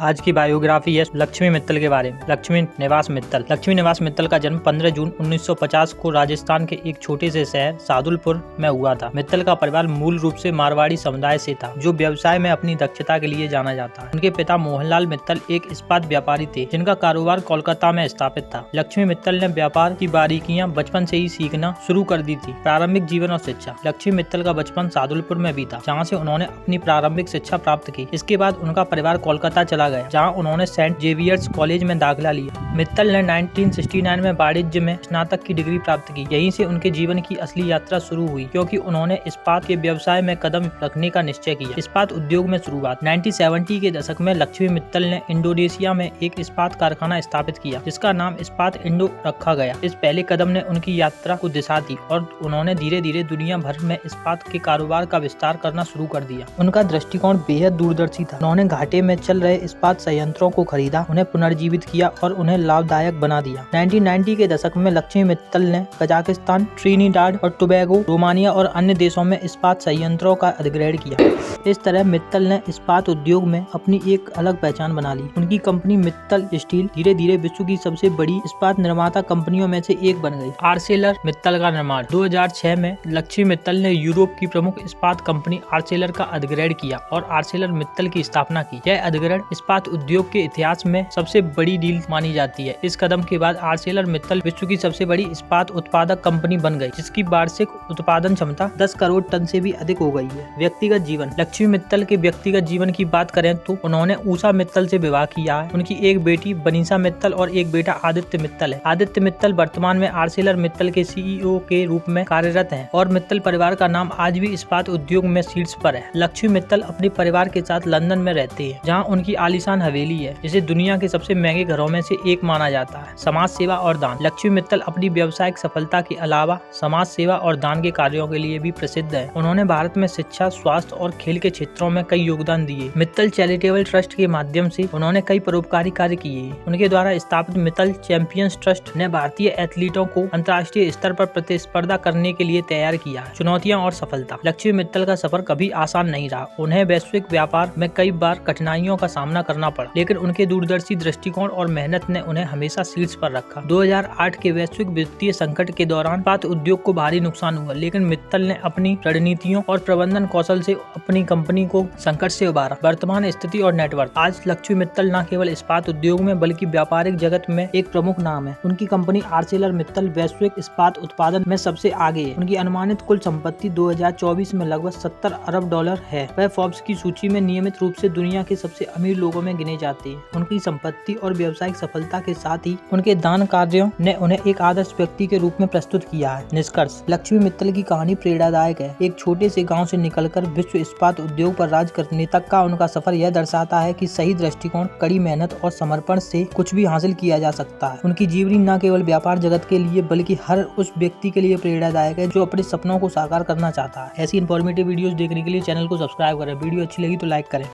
आज की बायोग्राफी है लक्ष्मी मित्तल के बारे में। लक्ष्मी निवास मित्तल। लक्ष्मी निवास मित्तल का जन्म 15 जून 1950 को राजस्थान के एक छोटे से शहर सादुलपुर में हुआ था। मित्तल का परिवार मूल रूप से मारवाड़ी समुदाय से था, जो व्यवसाय में अपनी दक्षता के लिए जाना जाता है। उनके पिता मोहनलाल मित्तल एक इस्पात व्यापारी थे, जिनका कारोबार कोलकाता में स्थापित था। लक्ष्मी मित्तल ने व्यापार की बारीकियां बचपन से ही सीखना शुरू कर दी थी। प्रारंभिक जीवन और शिक्षा। लक्ष्मी मित्तल का बचपन सादुलपुर में बीता, जहाँ से उन्होंने अपनी प्रारंभिक शिक्षा प्राप्त की। इसके बाद उनका परिवार कोलकाता चला गया, जहां उन्होंने सेंट जेवियर्स कॉलेज में दाखिला लिया। मित्तल ने 1969 में वाणिज्य में स्नातक की डिग्री प्राप्त की। यहीं से उनके जीवन की असली यात्रा शुरू हुई, क्योंकि उन्होंने इस्पात के व्यवसाय में कदम रखने का निश्चय किया। इस्पात उद्योग में शुरुआत। 1970 के दशक में लक्ष्मी मित्तल ने इंडोनेशिया में एक इस्पात कारखाना स्थापित किया, जिसका नाम इस्पात इंडो रखा गया। इस पहले कदम ने उनकी यात्रा को दिशा दी और उन्होंने धीरे धीरे दुनिया भर में इस्पात के कारोबार का विस्तार करना शुरू कर दिया। उनका दृष्टिकोण बेहद दूरदर्शी था। उन्होंने घाटे में चल रहे इस्पात संयंत्रों को खरीदा, उन्हें पुनर्जीवित किया और उन्हें लाभदायक बना दिया। 1990 के दशक में लक्ष्मी मित्तल ने कजाकिस्तान, ट्रिनिडाड और टोबैगो, रोमानिया और अन्य देशों में इस्पात संयंत्रों का अधिग्रहण किया। इस तरह मित्तल ने इस्पात उद्योग में अपनी एक अलग पहचान बना ली। उनकी कंपनी मित्तल स्टील धीरे धीरे विश्व की सबसे बड़ी इस्पात निर्माता कंपनियों में से एक बन गई। आर्सेलर मित्तल का निर्माण। 2006 में लक्ष्मी मित्तल ने यूरोप की प्रमुख इस्पात कंपनी आर्सेलर का अधिग्रहण किया और आर्सेलर मित्तल की स्थापना की। यह अधिग्रहण इस्पात उद्योग के इतिहास में सबसे बड़ी डील मानी जाती है। इस कदम के बाद आर्सेलर मित्तल विश्व की सबसे बड़ी इस्पात उत्पादक कंपनी बन गई, जिसकी वार्षिक उत्पादन क्षमता 10 करोड़ टन से भी अधिक हो गई है। व्यक्तिगत जीवन। लक्ष्मी मित्तल के व्यक्तिगत जीवन की बात करें तो उन्होंने उषा मित्तल से विवाह किया है। उनकी एक बेटी बनीसा मित्तल और एक बेटा आदित्य मित्तल है। आदित्य मित्तल वर्तमान में आर्सेलर मित्तल के CEO के रूप में कार्यरत हैं और मित्तल परिवार का नाम आज भी इस्पात उद्योग में शीर्ष पर है। लक्ष्मी मित्तल अपने परिवार के साथ लंदन में रहते हैं, जहां उनकी आलीशान हवेली है, जिसे दुनिया के सबसे महंगे घरों में से एक माना जाता है। समाज सेवा और दान। लक्ष्मी मित्तल अपनी व्यावसायिक सफलता के अलावा समाज सेवा और दान के कार्यों के लिए भी प्रसिद्ध है। उन्होंने भारत में शिक्षा, स्वास्थ्य और खेल के क्षेत्रों में कई योगदान दिए। मित्तल चैरिटेबल ट्रस्ट के माध्यम से उन्होंने कई परोपकारी कार्य किए। उनके द्वारा स्थापित मित्तल चैंपियंस ट्रस्ट ने भारतीय एथलीटों को अंतर्राष्ट्रीय स्तर पर प्रतिस्पर्धा करने के लिए तैयार किया है। चुनौतियां और सफलता। लक्ष्मी मित्तल का सफर कभी आसान नहीं रहा। उन्हें वैश्विक व्यापार में कई बार कठिनाइयों का सामना करना पड़ा, लेकिन उनके दूरदर्शी दृष्टिकोण और मेहनत ने उन्हें हमेशा शीर्ष पर रखा। 2008 के वैश्विक वित्तीय संकट के दौरान इस्पात उद्योग को भारी नुकसान हुआ, लेकिन मित्तल ने अपनी रणनीतियों और प्रबंधन कौशल से अपनी कंपनी को संकट से उबारा। वर्तमान स्थिति और नेटवर्क। आज लक्ष्मी मित्तल न केवल इस्पात उद्योग में बल्कि व्यापारिक जगत में एक प्रमुख नाम है। उनकी कंपनी आर्सेलर मित्तल वैश्विक इस्पात उत्पादन में सबसे आगे है। उनकी अनुमानित कुल संपत्ति 2024 में लगभग $70 अरब है। वह फोर्ब्स की सूची में नियमित रूप से दुनिया के सबसे अमीर लोगों में गिने जाते हैं। उनकी संपत्ति और व्यावसायिक सफलता के साथ ही उनके दान कार्यों ने उन्हें एक आदर्श व्यक्ति के रूप में प्रस्तुत किया है। निष्कर्ष। लक्ष्मी मित्तल की कहानी प्रेरणादायक है। एक छोटे से गांव से निकलकर विश्व इस्पात उद्योग पर राज करने तक का उनका सफर यह दर्शाता है कि सही दृष्टिकोण, कड़ी मेहनत और समर्पण से कुछ भी हासिल किया जा सकता है। उनकी जीवनी न केवल व्यापार जगत के लिए बल्कि हर उस व्यक्ति के लिए प्रेरणादायक है जो अपने सपनों को साकार करना चाहता है। ऐसी इन्फॉर्मेटिव वीडियोस देखने के लिए चैनल को सब्सक्राइब करें। वीडियो अच्छी लगी तो लाइक करें।